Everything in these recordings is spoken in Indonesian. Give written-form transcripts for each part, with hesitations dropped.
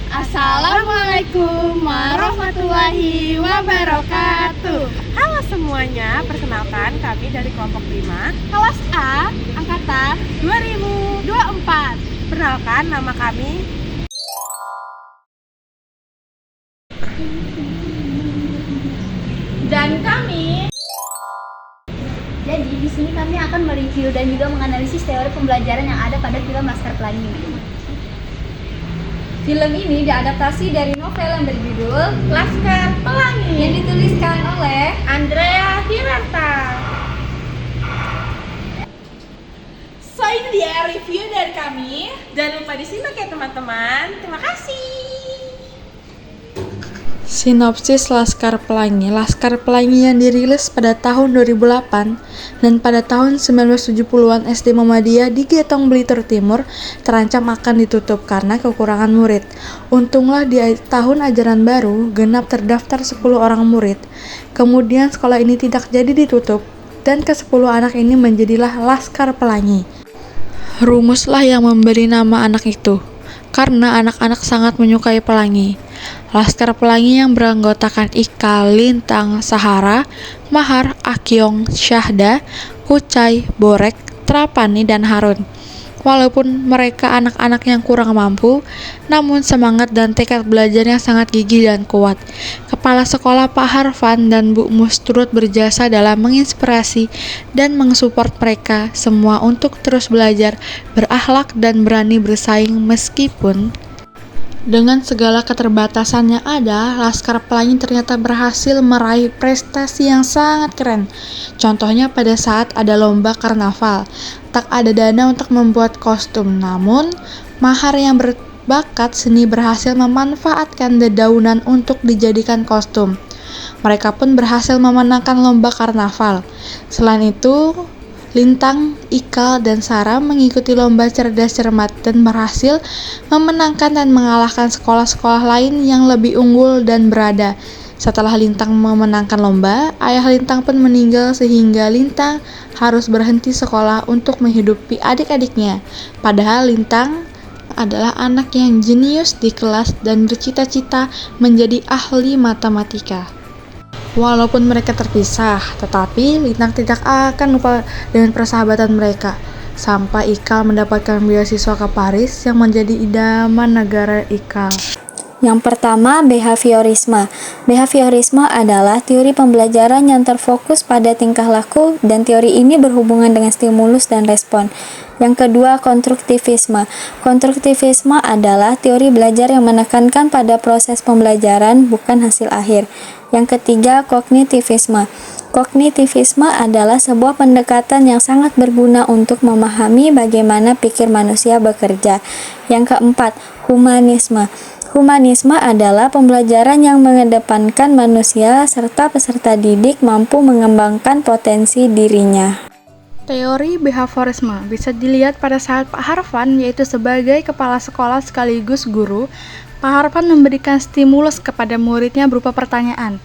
Assalamualaikum warahmatullahi wabarakatuh. Halo semuanya, perkenalkan kami dari kelompok 5 Kelas A, Angkatan 2024. Perkenalkan nama kami Dan kami. Jadi di sini kami akan mereview dan juga menganalisis teori pembelajaran yang ada pada film Laskar Pelangi. Film ini diadaptasi dari novel yang berjudul Laskar Pelangi yang dituliskan oleh Andrea Hiranta. So ini dia review dari kami. Jangan lupa disimak ya teman-teman. Terima kasih. Sinopsis Laskar Pelangi. Laskar Pelangi yang dirilis pada tahun 2008 dan pada tahun 1970-an SD Muhammadiyah di Getong Blitar Timur terancam akan ditutup karena kekurangan murid. Untunglah di tahun ajaran baru genap terdaftar 10 orang murid. Kemudian sekolah ini tidak jadi ditutup dan ke-10 anak ini menjadilah Laskar Pelangi. Rumuslah yang memberi nama anak itu, karena anak-anak sangat menyukai pelangi. Laskar Pelangi yang beranggotakan Ika, Lintang, Sahara, Mahar, Akyong, Syahda, Kucai, Borek, Trapani, dan Harun. Walaupun mereka anak-anak yang kurang mampu, namun semangat dan tekad belajarnya sangat gigih dan kuat. Kepala sekolah Pak Harfan dan Bu Mus turut berjasa dalam menginspirasi dan mensupport mereka semua untuk terus belajar, berakhlak, dan berani bersaing meskipun dengan segala keterbatasan yang ada, Laskar Pelangi ternyata berhasil meraih prestasi yang sangat keren. Contohnya pada saat ada lomba karnaval, tak ada dana untuk membuat kostum, namun Mahar yang berbakat seni berhasil memanfaatkan dedaunan untuk dijadikan kostum. Mereka pun berhasil memenangkan lomba karnaval. Selain itu, Lintang, Ika, dan Sarah mengikuti lomba cerdas cermat dan berhasil memenangkan dan mengalahkan sekolah-sekolah lain yang lebih unggul dan berada. Setelah Lintang memenangkan lomba, ayah Lintang pun meninggal sehingga Lintang harus berhenti sekolah untuk menghidupi adik-adiknya. Padahal Lintang adalah anak yang jenius di kelas dan bercita-cita menjadi ahli matematika. Walaupun mereka terpisah, tetapi Lintang tidak akan lupa dengan persahabatan mereka. Sampai Ikal mendapatkan beasiswa ke Paris yang menjadi idaman negara Ikal. yang pertama, behaviorisme. Behaviorisme adalah teori pembelajaran yang terfokus pada tingkah laku dan teori ini berhubungan dengan stimulus dan respon. Yang kedua, konstruktivisme. Konstruktivisme adalah teori belajar yang menekankan pada proses pembelajaran, bukan hasil akhir. Yang ketiga, kognitivisme. Kognitivisme adalah sebuah pendekatan yang sangat berguna untuk memahami bagaimana pikir manusia bekerja. Yang keempat, humanisme. Humanisme adalah pembelajaran yang mengedepankan manusia serta peserta didik mampu mengembangkan potensi dirinya. Teori behaviorisme bisa dilihat pada saat Pak Harfan, yaitu sebagai kepala sekolah sekaligus guru. Pak Harfan memberikan stimulus kepada muridnya berupa pertanyaan.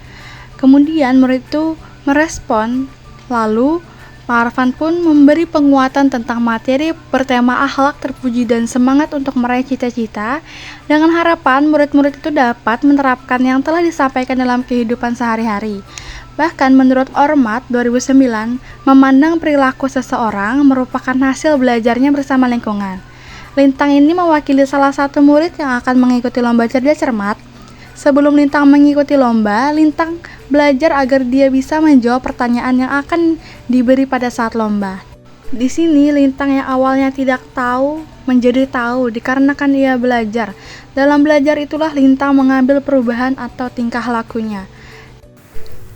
Kemudian murid itu merespon, lalu Pak Harfan pun memberi penguatan tentang materi bertema akhlak, terpuji, dan semangat untuk meraih cita-cita dengan harapan murid-murid itu dapat menerapkan yang telah disampaikan dalam kehidupan sehari-hari. Bahkan menurut Ormat 2009, memandang perilaku seseorang merupakan hasil belajarnya bersama lingkungan. Lintang ini mewakili salah satu murid yang akan mengikuti lomba cerdas cermat. Sebelum Lintang mengikuti lomba, Lintang belajar agar dia bisa menjawab pertanyaan yang akan diberi pada saat lomba. Di sini Lintang yang awalnya tidak tahu menjadi tahu dikarenakan ia belajar. Dalam belajar itulah Lintang mengambil perubahan atau tingkah lakunya.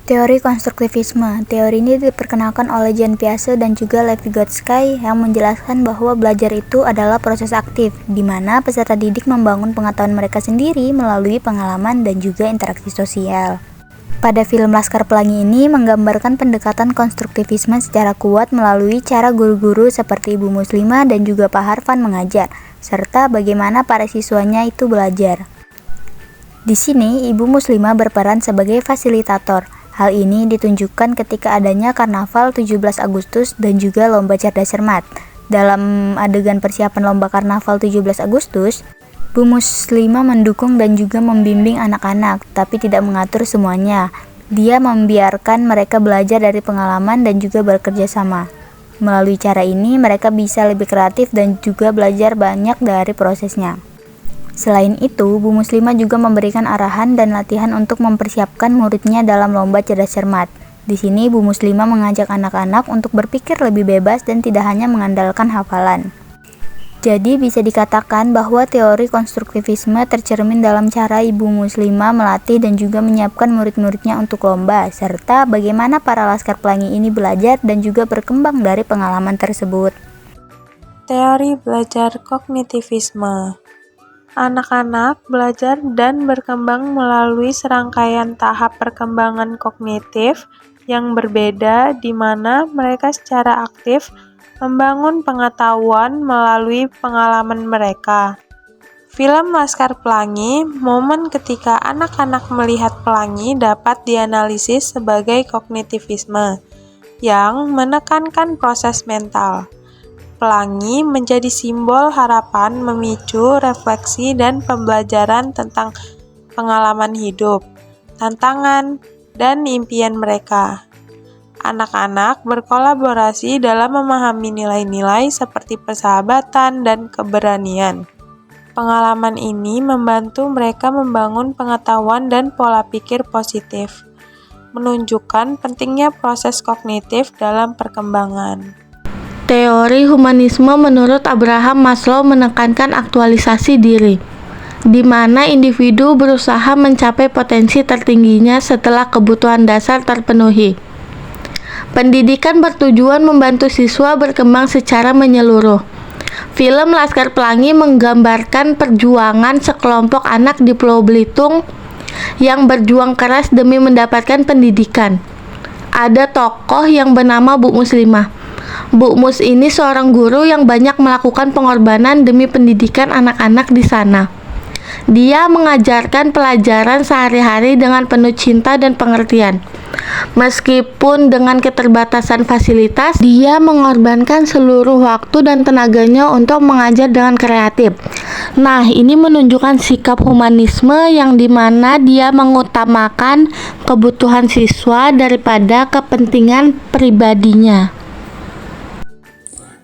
Teori konstruktivisme. Teori ini diperkenalkan oleh Jean Piaget dan juga Lev Vygotsky yang menjelaskan bahwa belajar itu adalah proses aktif, di mana peserta didik membangun pengetahuan mereka sendiri melalui pengalaman dan juga interaksi sosial. Pada film Laskar Pelangi ini menggambarkan pendekatan konstruktivisme secara kuat melalui cara guru-guru seperti Ibu Muslimah dan juga Pak Harfan mengajar, serta bagaimana para siswanya itu belajar. Di sini, Ibu Muslimah berperan sebagai fasilitator. Hal ini ditunjukkan ketika adanya karnaval 17 Agustus dan juga lomba cerdas cermat. Dalam adegan persiapan lomba karnaval 17 Agustus, Bu Muslimah mendukung dan juga membimbing anak-anak, tapi tidak mengatur semuanya. Dia membiarkan mereka belajar dari pengalaman dan juga bekerja sama. Melalui cara ini, mereka bisa lebih kreatif dan juga belajar banyak dari prosesnya. Selain itu, Bu Muslimah juga memberikan arahan dan latihan untuk mempersiapkan muridnya dalam lomba cerdas cermat. Di sini, Bu Muslimah mengajak anak-anak untuk berpikir lebih bebas dan tidak hanya mengandalkan hafalan. Jadi bisa dikatakan bahwa teori konstruktivisme tercermin dalam cara Ibu Muslimah melatih dan juga menyiapkan murid-muridnya untuk lomba, serta bagaimana para Laskar Pelangi ini belajar dan juga berkembang dari pengalaman tersebut. Teori belajar kognitivisme. Anak-anak belajar dan berkembang melalui serangkaian tahap perkembangan kognitif yang berbeda di mana mereka secara aktif membangun pengetahuan melalui pengalaman mereka. Film Laskar Pelangi, momen ketika anak-anak melihat pelangi dapat dianalisis sebagai kognitivisme yang menekankan proses mental. Pelangi menjadi simbol harapan, memicu refleksi dan pembelajaran tentang pengalaman hidup, tantangan, dan impian mereka. Anak-anak berkolaborasi dalam memahami nilai-nilai seperti persahabatan dan keberanian. Pengalaman ini membantu mereka membangun pengetahuan dan pola pikir positif, menunjukkan pentingnya proses kognitif dalam perkembangan. Teori humanisme menurut Abraham Maslow menekankan aktualisasi diri, di mana individu berusaha mencapai potensi tertingginya setelah kebutuhan dasar terpenuhi. Pendidikan bertujuan membantu siswa berkembang secara menyeluruh. Film Laskar Pelangi menggambarkan perjuangan sekelompok anak di Pulau Belitung yang berjuang keras demi mendapatkan pendidikan. Ada tokoh yang bernama Bu Muslimah. Bu Mus ini seorang guru yang banyak melakukan pengorbanan demi pendidikan anak-anak di sana. Dia mengajarkan pelajaran sehari-hari dengan penuh cinta dan pengertian. Meskipun dengan keterbatasan fasilitas, dia mengorbankan seluruh waktu dan tenaganya untuk mengajar dengan kreatif. Nah, ini menunjukkan sikap humanisme yang dimana dia mengutamakan kebutuhan siswa daripada kepentingan pribadinya.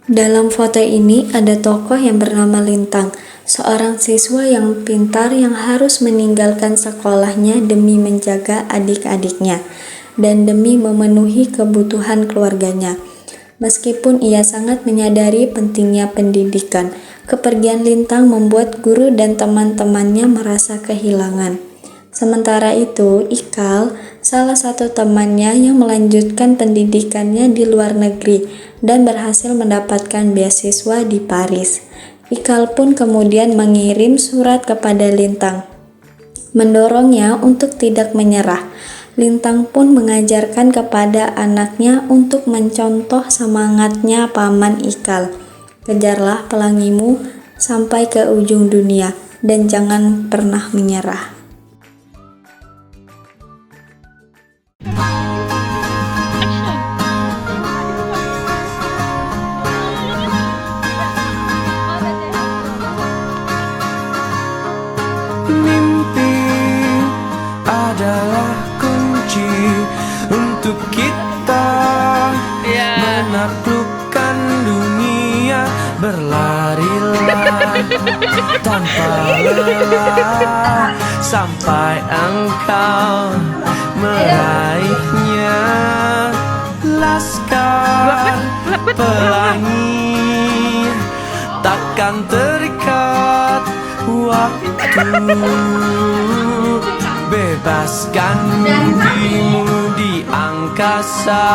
Dalam foto ini ada tokoh yang bernama Lintang, seorang siswa yang pintar yang harus meninggalkan sekolahnya demi menjaga adik-adiknya dan demi memenuhi kebutuhan keluarganya. Meskipun ia sangat menyadari pentingnya pendidikan, kepergian Lintang membuat guru dan teman-temannya merasa kehilangan. Sementara itu, Ikal, salah satu temannya yang melanjutkan pendidikannya di luar negeri dan berhasil mendapatkan beasiswa di Paris. Ikal pun kemudian mengirim surat kepada Lintang, mendorongnya untuk tidak menyerah. Lintang pun mengajarkan kepada anaknya untuk mencontoh semangatnya Paman Ikal. Kejarlah pelangimu sampai ke ujung dunia dan jangan pernah menyerah. Mimpi adalah kunci untuk kita menaklukkan dunia. Berlarilah tanpa lelah sampai engkau meraihnya. Laskar Pelangi takkan terikat waktu. Bebaskan dirimu di angkasa,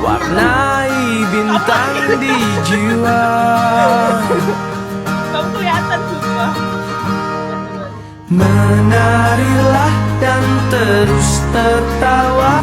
warnai bintang di jiwa. Kamu kelihatan semua. Menarilah dan terus tertawa.